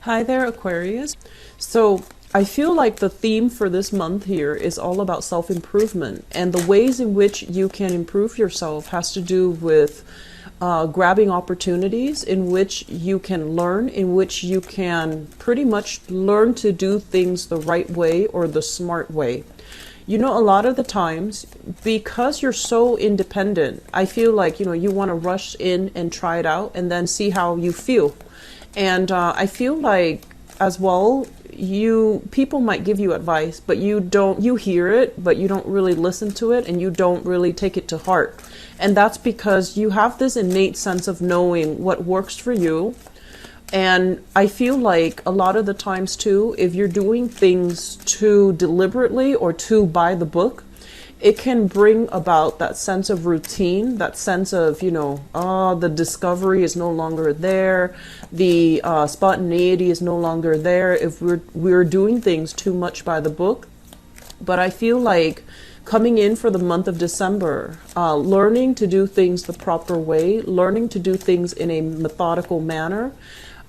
Hi there, Aquarius. So I feel like the theme for this month here is all about self-improvement, and the ways in which you can improve yourself has to do with grabbing opportunities in which you can learn, in which you can pretty much learn to do things the right way or the smart way. You know, a lot of the times, because you're so independent, I feel like, you want to rush in and try it out and then see how you feel. And I feel like as well, people might give you advice, but you hear it, but you don't really listen to it and you don't really take it to heart. And that's because you have this innate sense of knowing what works for you. And I feel like a lot of the times too, if you're doing things too deliberately or too by the book, it can bring about that sense of routine, that sense of, the discovery is no longer there, the spontaneity is no longer there if we're doing things too much by the book. But I feel like coming in for the month of December, learning to do things the proper way, learning to do things in a methodical manner,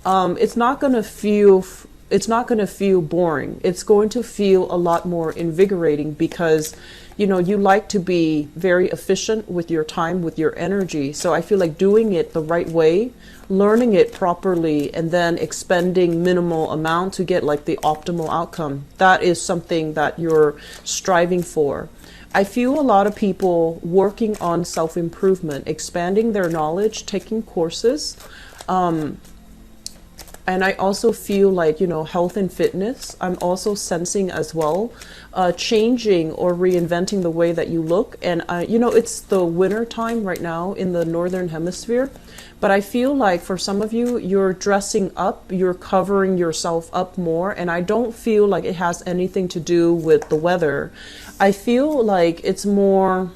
it's not going to feel boring. It's going to feel a lot more invigorating because you like to be very efficient with your time, with your energy. So I feel like doing it the right way, learning it properly, and then expending minimal amount to get like the optimal outcome. That is something that you're striving for. I feel a lot of people working on self-improvement, expanding their knowledge, taking courses. And I also feel like, health and fitness, I'm also sensing as well, changing or reinventing the way that you look. And, it's the winter time right now in the Northern Hemisphere. But I feel like for some of you, you're dressing up, you're covering yourself up more. And I don't feel like it has anything to do with the weather. I feel like it's more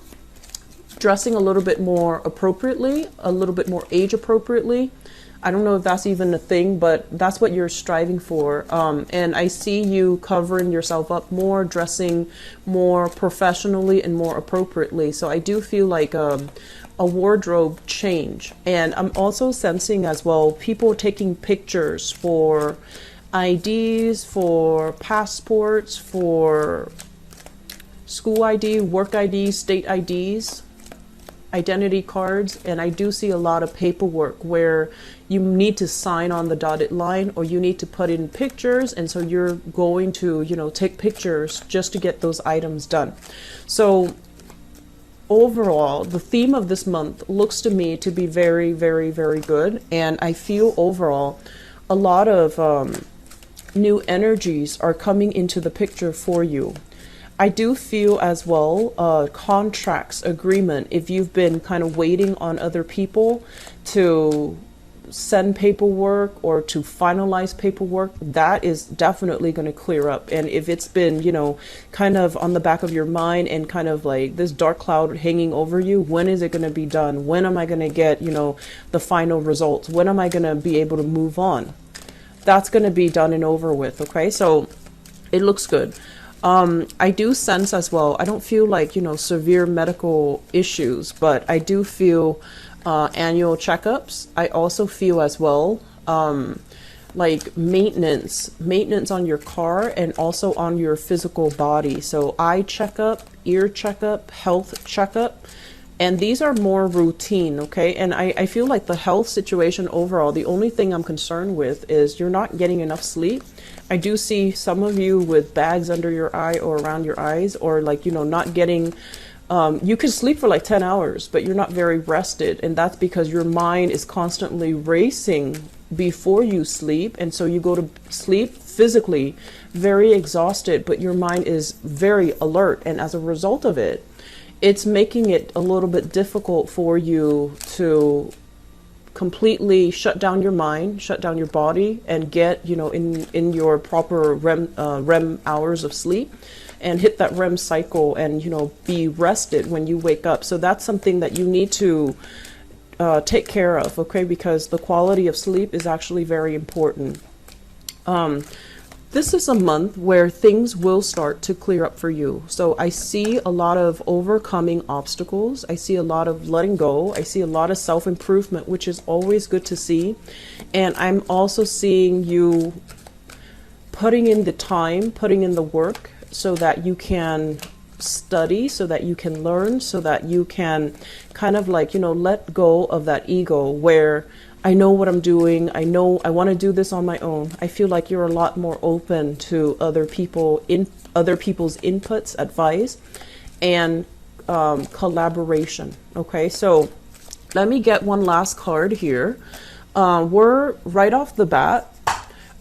dressing a little bit more appropriately, a little bit more age appropriately. I don't know if that's even a thing, but that's what you're striving for. And I see you covering yourself up more, dressing more professionally and more appropriately. So I do feel like a wardrobe change. And I'm also sensing as well people taking pictures for IDs, for passports, for school ID, work IDs, state IDs, identity cards. And I do see a lot of paperwork where you need to sign on the dotted line or you need to put in pictures, and so you're going to take pictures just to get those items done. So overall, the theme of this month looks to me to be very, very, very good, and I feel overall a lot of new energies are coming into the picture for you. I do feel as well contracts, agreement, if you've been kind of waiting on other people to send paperwork or to finalize paperwork, that is definitely going to clear up. And if it's been, kind of on the back of your mind and kind of like this dark cloud hanging over you, when is it going to be done? When am I going to get, the final results? When am I going to be able to move on? That's going to be done and over with. Okay. So it looks good. I do sense as well, I don't feel like, severe medical issues, but I do feel annual checkups. I also feel as well like maintenance on your car and also on your physical body. So eye checkup, ear checkup, health checkup. And these are more routine, okay? And I feel like the health situation overall, the only thing I'm concerned with is you're not getting enough sleep. I do see some of you with bags under your eye or around your eyes, or like, not getting, you can sleep for like 10 hours, but you're not very rested. And that's because your mind is constantly racing before you sleep. And so you go to sleep physically very exhausted, but your mind is very alert. And as a result of it, it's making it a little bit difficult for you to completely shut down your mind, shut down your body, and get, in your proper REM hours of sleep and hit that REM cycle and, be rested when you wake up. So that's something that you need to take care of, okay? Because the quality of sleep is actually very important. This is a month where things will start to clear up for you. So I see a lot of overcoming obstacles. I see a lot of letting go. I see a lot of self-improvement, which is always good to see. And I'm also seeing you putting in the time, putting in the work so that you can study, so that you can learn, so that you can kind of like, let go of that ego where I know what I'm doing. I know I want to do this on my own. I feel like you're a lot more open to other people's inputs, advice, and collaboration. Okay, so let me get one last card here. We're right off the bat.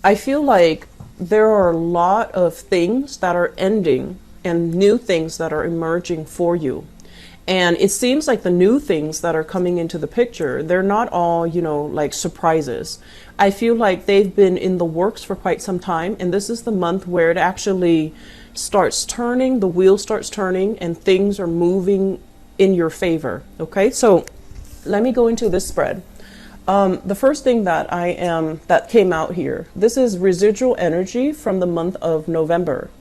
I feel like there are a lot of things that are ending and new things that are emerging for you. And it seems like the new things that are coming into the picture, they're not all, like surprises. I feel like they've been in the works for quite some time. And this is the month where it actually starts turning, the wheel starts turning, and things are moving in your favor. Okay, so let me go into this spread. The first thing that came out here, this is residual energy from the month of November.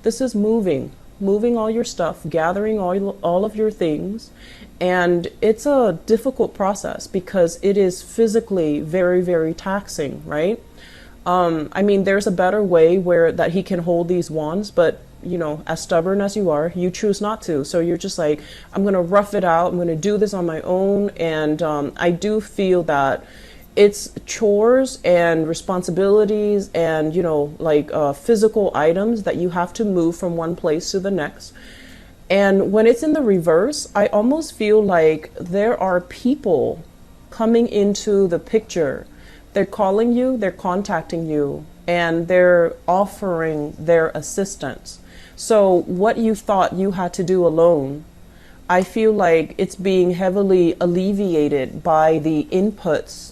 This is moving all your stuff, gathering all of your things. And it's a difficult process because it is physically very, very taxing, right? I mean, there's a better way that he can hold these wands, but as stubborn as you are, you choose not to. So you're just like, I'm going to rough it out. I'm going to do this on my own. And I do feel that it's chores and responsibilities and, physical items that you have to move from one place to the next. And when it's in the reverse, I almost feel like there are people coming into the picture. They're calling you, they're contacting you, and they're offering their assistance. So what you thought you had to do alone, I feel like it's being heavily alleviated by the inputs,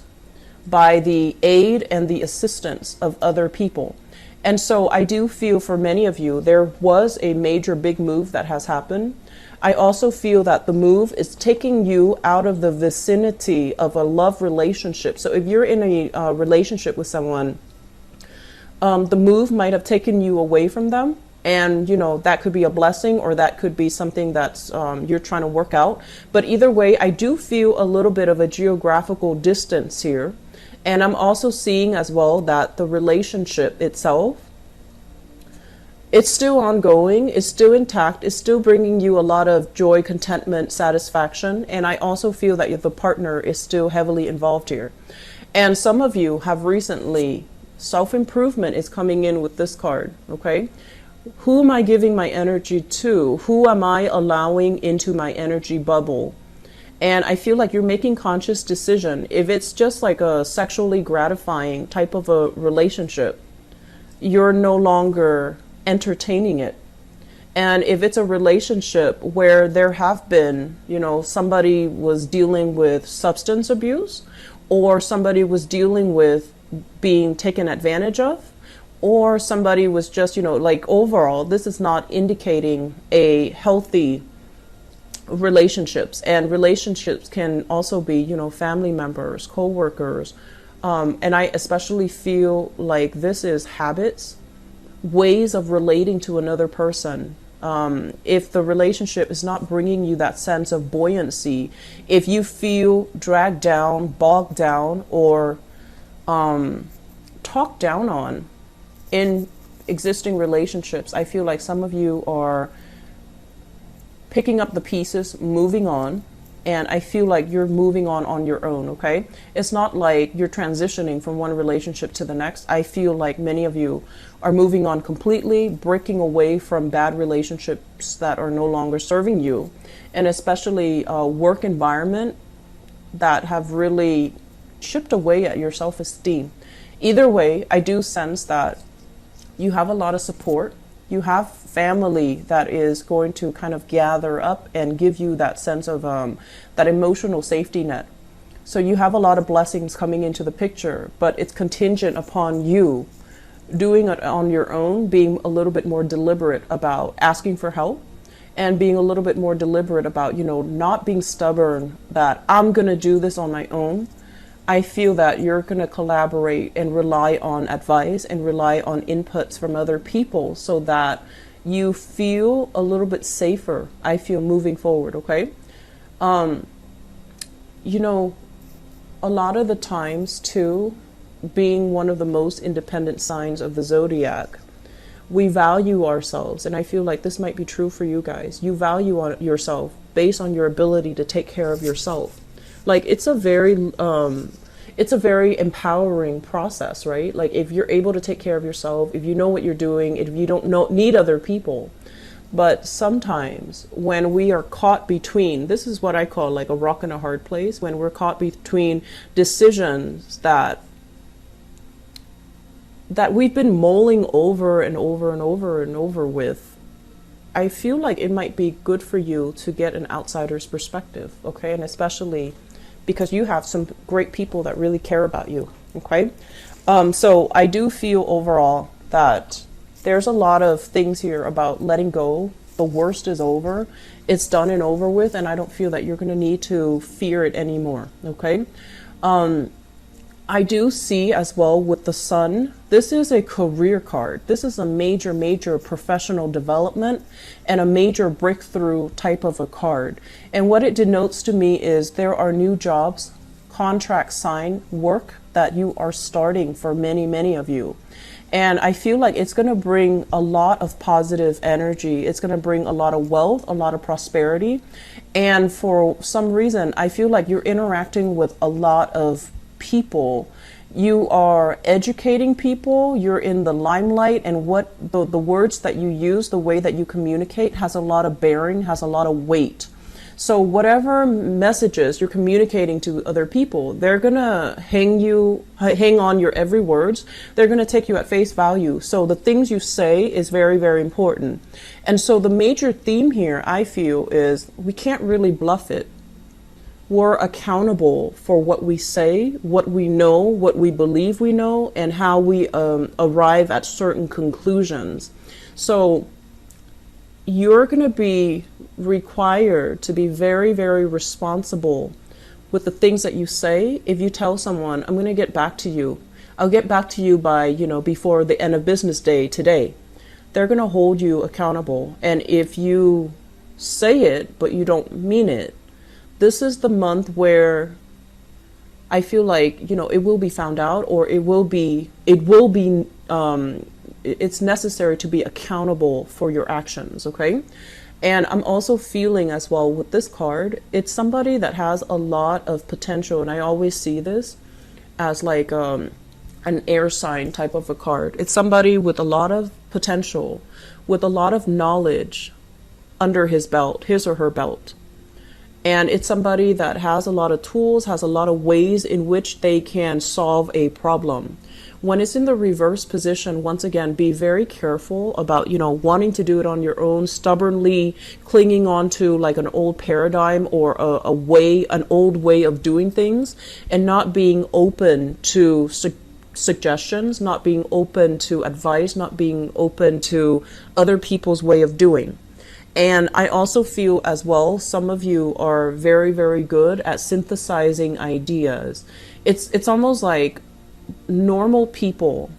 by the aid and the assistance of other people. And so I do feel for many of you, there was a major big move that has happened. I also feel that the move is taking you out of the vicinity of a love relationship. So if you're in a relationship with someone, the move might have taken you away from them. And, that could be a blessing, or that could be something that's you're trying to work out. But either way, I do feel a little bit of a geographical distance here. And I'm also seeing as well that the relationship itself, it's still ongoing, it's still intact, it's still bringing you a lot of joy, contentment, satisfaction. And I also feel that the partner is still heavily involved here. And some of you have recently, self-improvement is coming in with this card, okay? Who am I giving my energy to? Who am I allowing into my energy bubble? And I feel like you're making conscious decision. If it's just like a sexually gratifying type of a relationship, you're no longer entertaining it. And if it's a relationship where there have been, somebody was dealing with substance abuse, or somebody was dealing with being taken advantage of, or somebody was just, overall, this is not indicating a healthy relationships. And relationships can also be, family members, co-workers. And I especially feel like this is habits, ways of relating to another person. If the relationship is not bringing you that sense of buoyancy, if you feel dragged down, bogged down, or talked down on in existing relationships, I feel like some of you are picking up the pieces, moving on, and I feel like you're moving on your own, okay? It's not like you're transitioning from one relationship to the next. I feel like many of you are moving on completely, breaking away from bad relationships that are no longer serving you, and especially work environment that have really chipped away at your self-esteem. Either way, I do sense that you have a lot of support. You have family that is going to kind of gather up and give you that sense of that emotional safety net. So you have a lot of blessings coming into the picture, but it's contingent upon you doing it on your own, being a little bit more deliberate about asking for help, and being a little bit more deliberate about, not being stubborn that I'm going to do this on my own. I feel that you're going to collaborate and rely on advice and rely on inputs from other people so that you feel a little bit safer, I feel, moving forward, okay? You know, a lot of the times too, being one of the most independent signs of the zodiac, we value ourselves, and I feel like this might be true for you guys. You value yourself based on your ability to take care of yourself. Like it's a very empowering process, right? Like if you're able to take care of yourself, if you know what you're doing, if you don't need other people. But sometimes when we are caught between, this is what I call like a rock and a hard place, when we're caught between decisions that we've been mulling over and over and over and over with, I feel like it might be good for you to get an outsider's perspective, okay? And especially because you have some great people that really care about you, okay? So I do feel overall that there's a lot of things here about letting go. The worst is over. It's done and over with, and I don't feel that you're going to need to fear it anymore, okay? I do see as well with the sun, this is a career card. This is a major, major professional development and a major breakthrough type of a card. And what it denotes to me is there are new jobs, contract sign, work that you are starting for many, many of you. And I feel like it's going to bring a lot of positive energy. It's going to bring a lot of wealth, a lot of prosperity. And for some reason, I feel like you're interacting with a lot of people. You are educating people, you're in the limelight, and what the words that you use, the way that you communicate has a lot of bearing, has a lot of weight. So whatever messages you're communicating to other people, they're gonna hang on your every words. They're gonna take you at face value. So the things you say is very, very important. And so the major theme here, I feel, is we can't really bluff it. We're accountable for what we say, what we know, what we believe we know, and how we arrive at certain conclusions. So you're going to be required to be very, very responsible with the things that you say. If you tell someone, I'm going to get back to you, I'll get back to you by, before the end of business day today, they're going to hold you accountable. And if you say it, but you don't mean it, this is the month where I feel like, it will be found out, or it's necessary to be accountable for your actions, okay? And I'm also feeling as well with this card, it's somebody that has a lot of potential. And I always see this as like an air sign type of a card. It's somebody with a lot of potential, with a lot of knowledge under his or her belt. And it's somebody that has a lot of tools, has a lot of ways in which they can solve a problem. When it's in the reverse position, once again, be very careful about, wanting to do it on your own, stubbornly clinging on to like an old paradigm or an old way of doing things, and not being open to suggestions, not being open to advice, not being open to other people's way of doing. And I also feel as well, some of you are very, very good at synthesizing ideas. It's almost like normal people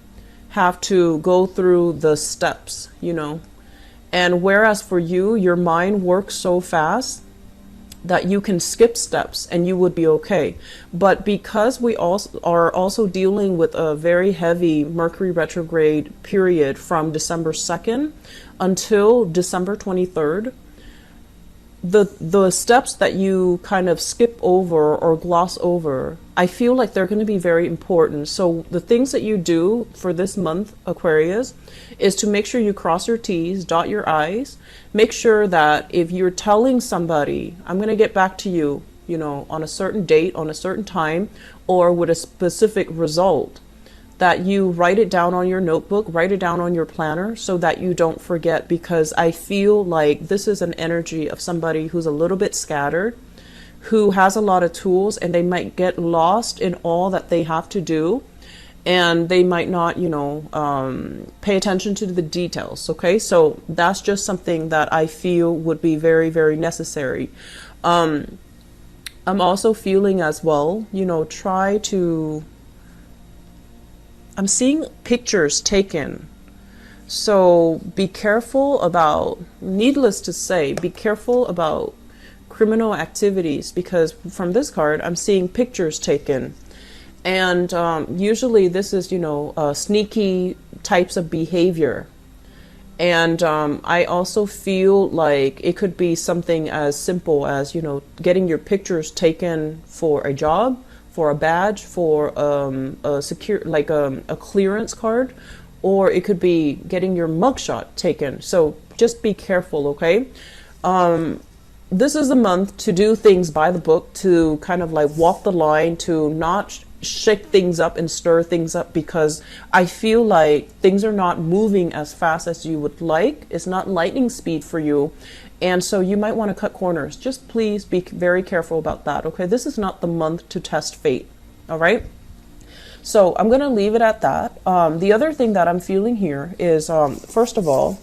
have to go through the steps, and whereas for you, your mind works so fast that you can skip steps and you would be okay. But because we also are also dealing with a very heavy Mercury retrograde period from December 2nd until December 23rd, the steps that you kind of skip over or gloss over, I feel like they're going to be very important. So the things that you do for this month, Aquarius, is to make sure you cross your T's, dot your I's. Make sure that if you're telling somebody, I'm going to get back to you, on a certain date, on a certain time, or with a specific result, that you write it down on your notebook, write it down on your planner so that you don't forget, because I feel like this is an energy of somebody who's a little bit scattered, who has a lot of tools, and they might get lost in all that they have to do, and they might not, pay attention to the details, okay? So that's just something that I feel would be very, very necessary. I'm also feeling as well, you know, try to, I'm seeing pictures taken. So be careful about, needless to say, be careful about criminal activities, because from this card, I'm seeing pictures taken. And usually this is, you know, sneaky types of behavior. And I also feel like it could be something as simple as, you know, getting your pictures taken for a job, for a badge, for a secure, like a clearance card, or it could be getting your mugshot taken. So just be careful, okay? This is a month to do things by the book, to kind of like walk the line, to not shake things up and stir things up, because I feel like things are not moving as fast as you would like. It's not lightning speed for you. And so you might want to cut corners. Just please be very careful about that, okay? This is not the month to test fate, all right? So I'm going to leave it at that. The other thing that I'm feeling here is, first of all,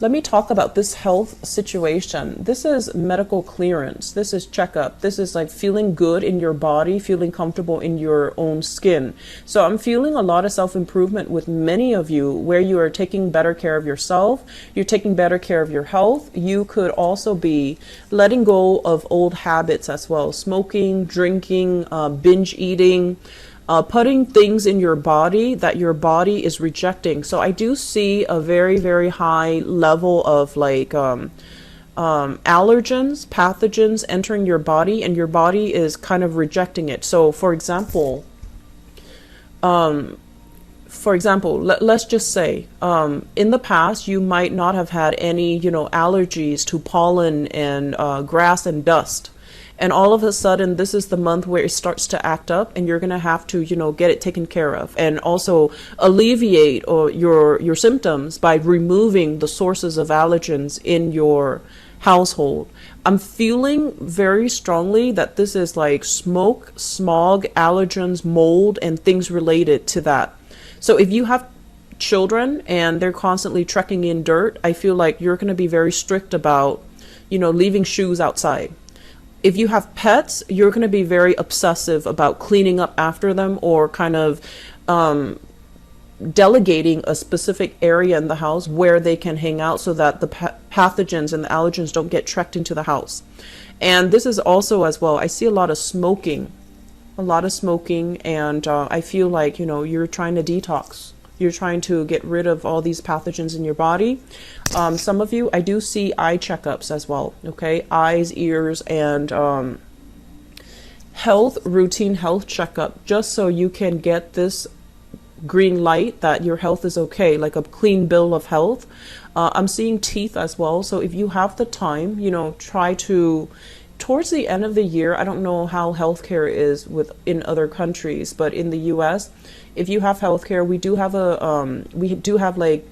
let me talk about this health situation. This is medical clearance. This is checkup. This is like feeling good in your body, feeling comfortable in your own skin. So I'm feeling a lot of self-improvement with many of you, where you are taking better care of yourself. You're taking better care of your health. You could also be letting go of old habits as well. Smoking, drinking, binge eating, putting things in your body that your body is rejecting. So I do see a very, very high level of like allergens, pathogens entering your body, and your body is kind of rejecting it. So for example, let's just say, in the past, you might not have had any, you know, allergies to pollen and grass and dust. And all of a sudden, this is the month where it starts to act up, and you're going to have to, you know, get it taken care of, and also alleviate your symptoms by removing the sources of allergens in your household. I'm feeling very strongly that this is like smoke, smog, allergens, mold, and things related to that. So if you have children and they're constantly trekking in dirt, I feel like you're going to be very strict about, you know, leaving shoes outside. If you have pets, you're going to be very obsessive about cleaning up after them, or kind of delegating a specific area in the house where they can hang out, so that the pathogens and the allergens don't get trekked into the house. And this is also as well, I see a lot of smoking, and I feel like, you know, you're trying to detox. You're trying to get rid of all these pathogens in your body. Some of you, I do see eye checkups as well, okay? Eyes, ears, and routine health checkup, just so you can get this green light that your health is okay, like a clean bill of health. I'm seeing teeth as well. So if you have the time, you know, try to, towards the end of the year, I don't know how healthcare is in other countries, but in the US, if you have healthcare, we do have like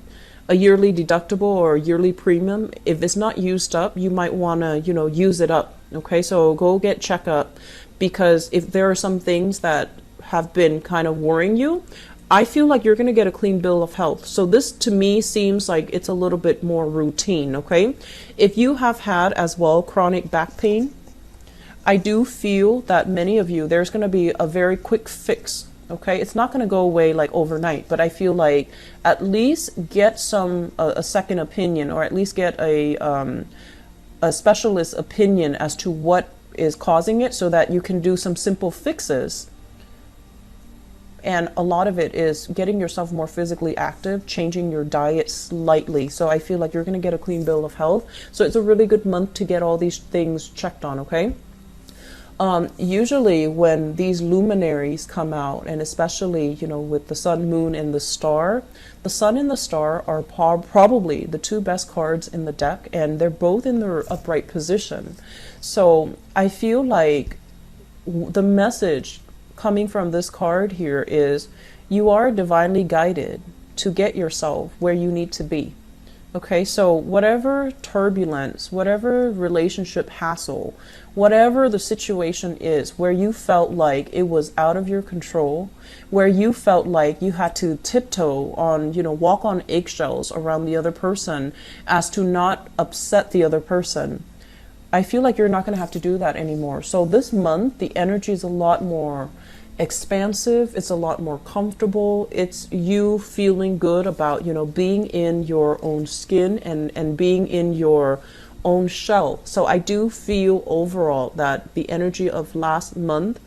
a yearly deductible or a yearly premium. If it's not used up, you might want to, you know, use it up. Okay, so go get checkup, because if there are some things that have been kind of worrying you, I feel like you're going to get a clean bill of health. So this to me seems like it's a little bit more routine, okay? If you have had as well chronic back pain, I do feel that many of you, there's going to be a very quick fix, okay? It's not going to go away like overnight, but I feel like at least get a second opinion, or at least get a specialist opinion as to what is causing it, so that you can do some simple fixes. And a lot of it is getting yourself more physically active, changing your diet slightly. So I feel like you're going to get a clean bill of health. So it's a really good month to get all these things checked on, okay? Usually when these luminaries come out, and especially, you know, with the sun, moon, and the star, the sun and the star are probably the two best cards in the deck, and they're both in their upright position. So I feel like the message coming from this card here is you are divinely guided to get yourself where you need to be. Okay, so whatever turbulence, whatever relationship hassle, whatever the situation is where you felt like it was out of your control, where you felt like you had to tiptoe on, you know, walk on eggshells around the other person as to not upset the other person, I feel like you're not going to have to do that anymore. So this month, the energy is a lot more expansive. It's a lot more comfortable. It's you feeling good about, being in your own skin and being in your own shell. So I do feel overall that the energy of last month,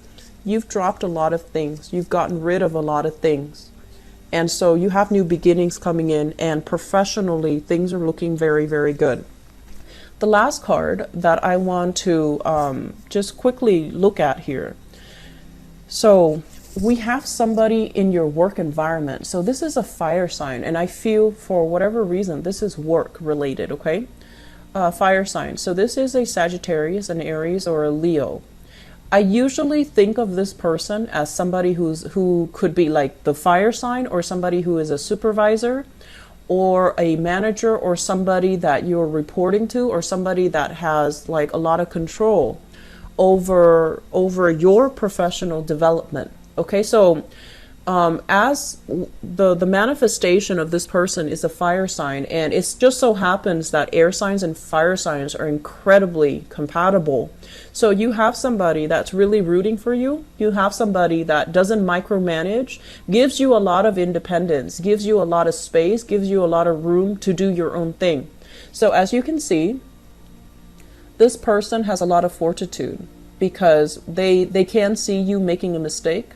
you've dropped a lot of things. You've gotten rid of a lot of things. And so you have new beginnings coming in, and professionally, things are looking very, very good. The last card that I want to just quickly look at here. So we have somebody in your work environment. So this is a fire sign, and I feel for whatever reason, this is work related, okay? Fire sign. So this is a Sagittarius, an Aries, or a Leo. I usually think of this person as somebody who could be like the fire sign, or somebody who is a supervisor, or a manager, or somebody that you're reporting to, or somebody that has like a lot of control over your professional development. Okay, so as the manifestation of this person is a fire sign, and it just so happens that air signs and fire signs are incredibly compatible. So you have somebody that's really rooting for you. You have somebody that doesn't micromanage, gives you a lot of independence, gives you a lot of space, gives you a lot of room to do your own thing. So as you can see, this person has a lot of fortitude because they can see you making a mistake.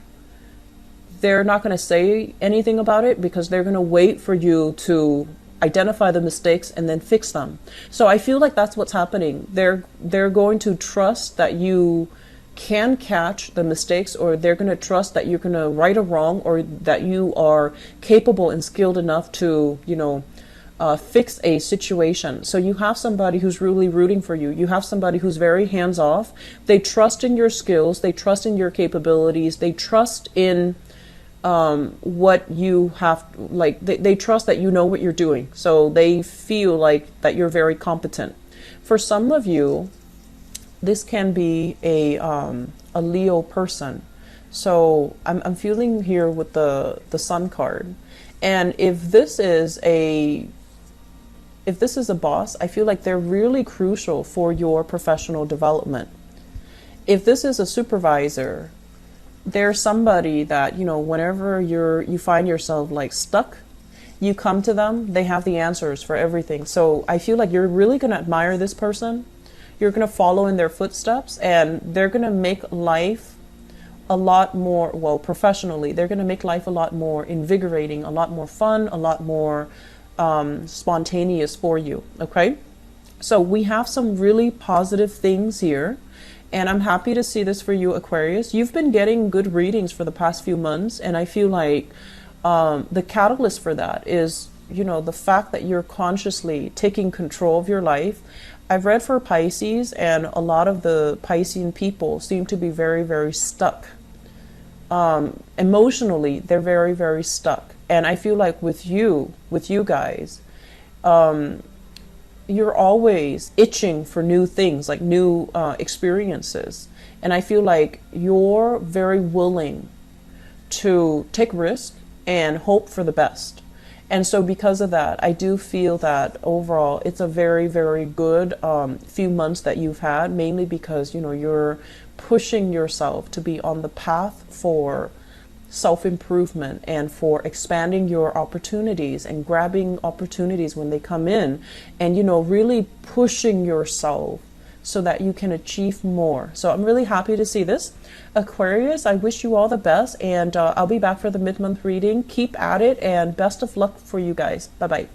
They're not going to say anything about it because they're going to wait for you to identify the mistakes and then fix them. So I feel like that's what's happening. They're going to trust that you can catch the mistakes, or they're going to trust that you're going to right a wrong, or that you are capable and skilled enough to, fix a situation. So you have somebody who's really rooting for you. You have somebody who's very hands off. They trust in your skills. They trust in your capabilities. They trust in what you have, like they trust that you know what you're doing. So they feel like that you're very competent. For some of you, this can be a Leo person. So I'm feeling here with the Sun card. And if this is a boss, I feel like they're really crucial for your professional development. If this is a supervisor, there's somebody that, whenever you find yourself like stuck, you come to them, they have the answers for everything. So I feel like you're really going to admire this person. You're going to follow in their footsteps, and they're going to make life a lot more, well, professionally, they're going to make life a lot more invigorating, a lot more fun, a lot more spontaneous for you. Okay. So we have some really positive things here. And I'm happy to see this for you, Aquarius. You've been getting good readings for the past few months. And I feel like the catalyst for that is, the fact that you're consciously taking control of your life. I've read for Pisces, and a lot of the Piscean people seem to be very, very stuck. Emotionally, they're very, very stuck. And I feel like with you guys, you're always itching for new things, like new experiences. And I feel like you're very willing to take risk and hope for the best. And so because of that, I do feel that overall it's a very, very good few months that you've had, mainly because, you're pushing yourself to be on the path for self-improvement and for expanding your opportunities and grabbing opportunities when they come in, and really pushing yourself so that you can achieve more. So I'm really happy to see this, Aquarius. I wish you all the best, and I'll be back for the mid-month reading. Keep at it, and best of luck for you guys. Bye bye.